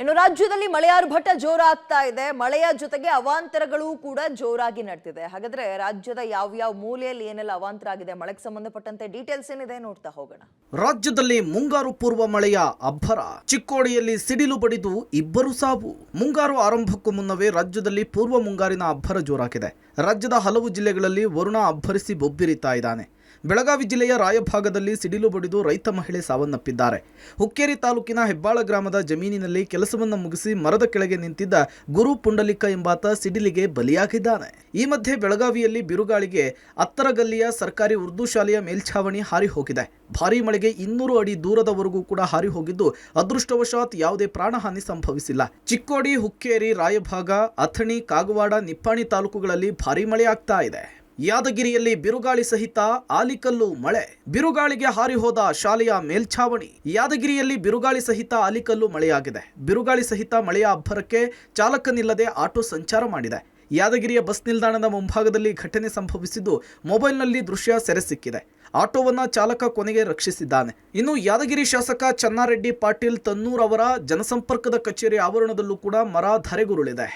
ಇನ್ನು ರಾಜ್ಯದಲ್ಲಿ ಮಳೆಯ ಆರ್ಭಟ ಜೋರಾಗ್ತಾ ಇದೆ. ಮಳೆಯ ಜೊತೆಗೆ ಅವಾಂತರಗಳು ಕೂಡ ಜೋರಾಗಿ ನಡೆದಿದೆ. ಹಾಗಾದ್ರೆ ರಾಜ್ಯದ ಯಾವ ಮೂಲೆಯಲ್ಲಿ ಏನೆಲ್ಲ ಅವಾಂತರ ಆಗಿದೆ, ಮಳೆಗೆ ಸಂಬಂಧಪಟ್ಟಂತೆ ಡೀಟೇಲ್ಸ್ ಏನಿದೆ ನೋಡ್ತಾ ಹೋಗೋಣ. ರಾಜ್ಯದಲ್ಲಿ ಮುಂಗಾರು ಪೂರ್ವ ಮಳೆಯ ಅಬ್ಬರ. ಚಿಕ್ಕೋಡಿಯಲ್ಲಿ ಸಿಡಿಲು ಬಡಿದು ಇಬ್ಬರು ಸಾವು. ಮುಂಗಾರು ಆರಂಭಕ್ಕೂ ಮುನ್ನವೇ ರಾಜ್ಯದಲ್ಲಿ ಪೂರ್ವ ಮುಂಗಾರಿನ ಅಬ್ಬರ ಜೋರಾಗಿದೆ. ರಾಜ್ಯದ ಹಲವು ಜಿಲ್ಲೆಗಳಲ್ಲಿ ವರುಣ ಅಬ್ಬರಿಸಿ ಬೊಬ್ಬಿರಿತಾ ಇದ್ದಾನೆ. ಬೆಳಗಾವಿ ಜಿಲ್ಲೆಯ ರಾಯಭಾಗದಲ್ಲಿ ಸಿಡಿಲು ಬಡಿದು ರೈತ ಮಹಿಳೆ ಸಾವನ್ನಪ್ಪಿದ್ದಾರೆ. ಹುಕ್ಕೇರಿ ತಾಲೂಕಿನ ಹೆಬ್ಬಾಳ ಗ್ರಾಮದ ಜಮೀನಿನಲ್ಲಿ ಕೆಲಸವನ್ನು ಮುಗಿಸಿ ಮರದ ಕೆಳಗೆ ನಿಂತಿದ್ದ ಗುರು ಪುಂಡಲಿಕ ಎಂಬಾತ ಸಿಡಿಲಿಗೆ ಬಲಿಯಾಗಿದ್ದಾನೆ. ಈ ಮಧ್ಯೆ ಬೆಳಗಾವಿಯಲ್ಲಿ ಬಿರುಗಾಳಿಗೆ ಅತ್ತರಗಲ್ಲಿಯ ಸರ್ಕಾರಿ ಉರ್ದು ಶಾಲೆಯ ಮೇಲ್ಛಾವಣಿ ಹಾರಿ ಹೋಗಿದೆ. ಭಾರೀ ಮಳೆಗೆ 200 ಅಡಿ ದೂರದವರೆಗೂ ಕೂಡ ಹಾರಿ ಹೋಗಿದ್ದು ಅದೃಷ್ಟವಶಾತ್ ಯಾವುದೇ ಪ್ರಾಣಹಾನಿ ಸಂಭವಿಸಿಲ್ಲ. ಚಿಕ್ಕೋಡಿ, ಹುಕ್ಕೇರಿ, ರಾಯಭಾಗ, ಅಥಣಿ, ಕಾಗವಾಡ, ನಿಪ್ಪಾಣಿ ತಾಲೂಕುಗಳಲ್ಲಿ ಭಾರೀ ಮಳೆ ಆಗ್ತಾ ಇದೆ. ಯಾದಗಿರಿಯಲ್ಲಿ ಬಿರುಗಾಳಿ ಸಹಿತ ಆಲಿಕಲ್ಲು ಮಳೆ. ಬಿರುಗಾಳಿಗೆ ಹಾರಿ ಹೋದ ಶಾಲೆಯ ಮೇಲ್ಛಾವಣಿ. ಯಾದಗಿರಿಯಲ್ಲಿ ಬಿರುಗಾಳಿ ಸಹಿತ ಆಲಿಕಲ್ಲು ಮಳೆಯಾಗಿದೆ. ಬಿರುಗಾಳಿ ಸಹಿತ ಮಳೆಯ ಅಬ್ಬರಕ್ಕೆ ಚಾಲಕನಿಲ್ಲದೆ ಆಟೋ ಸಂಚಾರ ಮಾಡಿದೆ. ಯಾದಗಿರಿಯ ಬಸ್ ನಿಲ್ದಾಣದ ಮುಂಭಾಗದಲ್ಲಿ ಘಟನೆ ಸಂಭವಿಸಿದ್ದು ಮೊಬೈಲ್ನಲ್ಲಿ ದೃಶ್ಯ ಸೆರೆ ಸಿಕ್ಕಿದೆ. ಆಟೋವನ್ನ ಚಾಲಕ ಕೊನೆಗೆ ರಕ್ಷಿಸಿದ್ದಾನೆ. ಇನ್ನು ಯಾದಗಿರಿ ಶಾಸಕ ಚನ್ನಾರೆಡ್ಡಿ ಪಾಟೀಲ್ ತನ್ನೂರ್ ಅವರ ಜನಸಂಪರ್ಕದ ಕಚೇರಿ ಆವರಣದಲ್ಲೂ ಕೂಡ ಮರ ಧರೆಗುರುಳಿದೆ.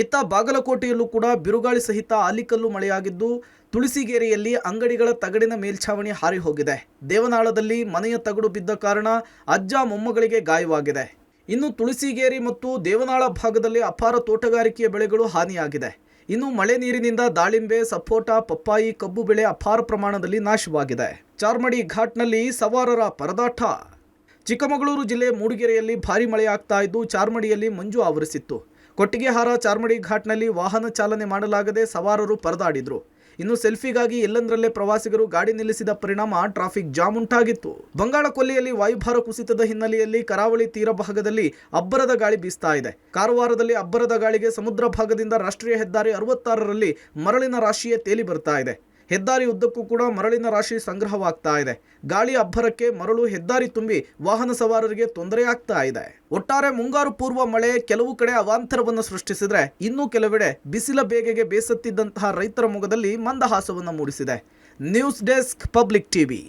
ಇತ್ತ ಬಾಗಲಕೋಟೆಯಲ್ಲೂ ಕೂಡ ಬಿರುಗಾಳಿ ಸಹಿತ ಆಲಿಕಲ್ಲು ಮಳೆಯಾಗಿದ್ದು ತುಳಸಿಗೇರಿಯಲ್ಲಿ ಅಂಗಡಿಗಳ ತಗಡಿನ ಮೇಲ್ಛಾವಣಿ ಹಾರಿ ಹೋಗಿದೆ. ದೇವನಾಳದಲ್ಲಿ ಮನೆಯ ತಗಡು ಬಿದ್ದ ಕಾರಣ ಅಜ್ಜ ಮೊಮ್ಮಗಳಿಗೆ ಗಾಯವಾಗಿದೆ. ಇನ್ನು ತುಳಸಿಗೇರಿ ಮತ್ತು ದೇವನಾಳ ಭಾಗದಲ್ಲಿ ಅಪಾರ ತೋಟಗಾರಿಕೆಯ ಬೆಳೆಗಳು ಹಾನಿಯಾಗಿದೆ. ಇನ್ನು ಮಳೆ ನೀರಿನಿಂದ ದಾಳಿಂಬೆ, ಸಪೋಟ, ಪಪ್ಪಾಯಿ, ಕಬ್ಬು ಬೆಳೆ ಅಪಾರ ಪ್ರಮಾಣದಲ್ಲಿ ನಾಶವಾಗಿದೆ. ಚಾರ್ಮಡಿ ಘಾಟ್ನಲ್ಲಿ ಸವಾರರ ಪರದಾಟ. ಚಿಕ್ಕಮಗಳೂರು ಜಿಲ್ಲೆ ಮೂಡಿಗೆರೆಯಲ್ಲಿ ಭಾರೀ ಮಳೆಯಾಗ್ತಾ ಇದ್ದು ಚಾರ್ಮಡಿಯಲ್ಲಿ ಮಂಜು ಆವರಿಸಿತ್ತು. ಕೊಟ್ಟಿಗೆಹಾರ ಚಾರ್ಮಡಿ ಘಾಟ್ನಲ್ಲಿ ವಾಹನ ಚಾಲನೆ ಮಾಡಲಾಗದೆ ಸವಾರರು ಪರದಾಡಿದ್ರು. ಇನ್ನು ಸೆಲ್ಫಿಗಾಗಿ ಎಲ್ಲೆಂದರಲ್ಲೇ ಪ್ರವಾಸಿಗರು ಗಾಡಿ ನಿಲ್ಲಿಸಿದ ಪರಿಣಾಮ ಟ್ರಾಫಿಕ್ ಜಾಮ್ ಉಂಟಾಗಿತ್ತು. ಬಂಗಾಳ ಕೊಲ್ಲಿಯಲ್ಲಿ ವಾಯುಭಾರ ಕುಸಿತದ ಹಿನ್ನೆಲೆಯಲ್ಲಿ ಕರಾವಳಿ ತೀರ ಭಾಗದಲ್ಲಿ ಅಬ್ಬರದ ಗಾಳಿ ಬೀಸ್ತಾ ಇದೆ. ಕಾರವಾರದಲ್ಲಿ ಅಬ್ಬರದ ಗಾಳಿಗೆ ಸಮುದ್ರ ಭಾಗದಿಂದ ರಾಷ್ಟ್ರೀಯ ಹೆದ್ದಾರಿ 66ರಲ್ಲಿ ಮರಳಿನ ರಾಶಿಯೇ ತೇಲಿ ಬರ್ತಾ ಇದೆ. ಹೆದ್ದಾರಿ ಉದ್ದಕ್ಕೂ ಕೂಡ ಮರಳಿನ ರಾಶಿ ಸಂಗ್ರಹವಾಗ್ತಾ ಇದೆ. ಗಾಳಿ ಅಬ್ಬರಕ್ಕೆ ಮರಳು ಹೆದ್ದಾರಿ ತುಂಬಿ ವಾಹನ ಸವಾರರಿಗೆ ತೊಂದರೆ ಆಗ್ತಾ ಇದೆ. ಒಟ್ಟಾರೆ ಮುಂಗಾರು ಪೂರ್ವ ಮಳೆ ಕೆಲವು ಕಡೆ ಅವಾಂತರವನ್ನು ಸೃಷ್ಟಿಸಿದ್ರೆ, ಇನ್ನೂ ಕೆಲವೆಡೆ ಬಿಸಿಲ ಬೇಗೆಗೆ ಬೇಸತ್ತಿದ್ದಂತಹ ರೈತರ ಮೊಗದಲ್ಲಿ ಮಂದಹಾಸವನ್ನು ಮೂಡಿಸಿದೆ. News desk, public TV.